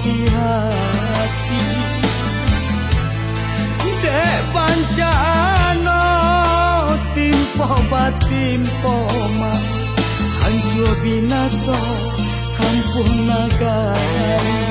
di hati. Dek bancano timpo batimpo ma hancur binaso kampung nagari.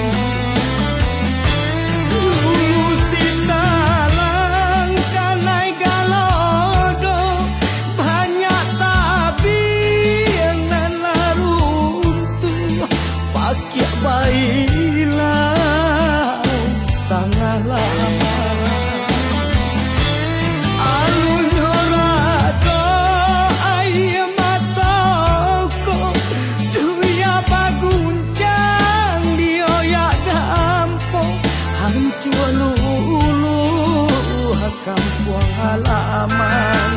Bailah tangah lama alun horado ayam matoko duya baguncang dioyak gampo hancur lulu kampung halaman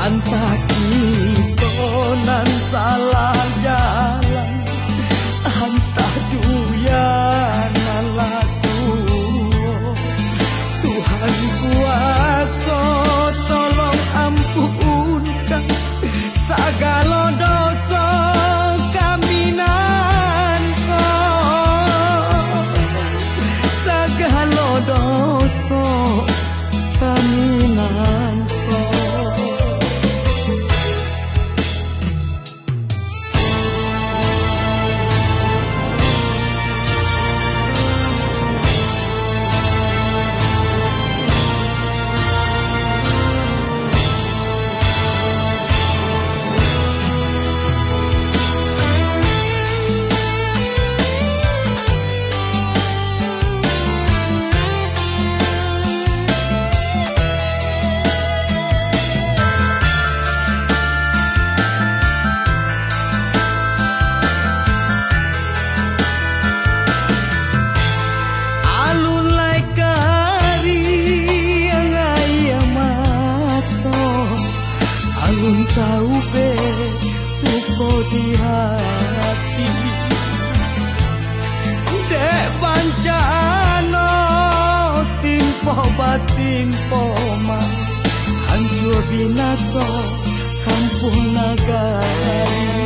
antah kita nan salah jalan antah duyanan laku Tuhan kuasa tolong ampunkan segala dosa kami nanko segala dosa kami nanko. Alun tahu be lupa di hati. Dek bancano timpo batimpo ma hancur binaso kampung nagari.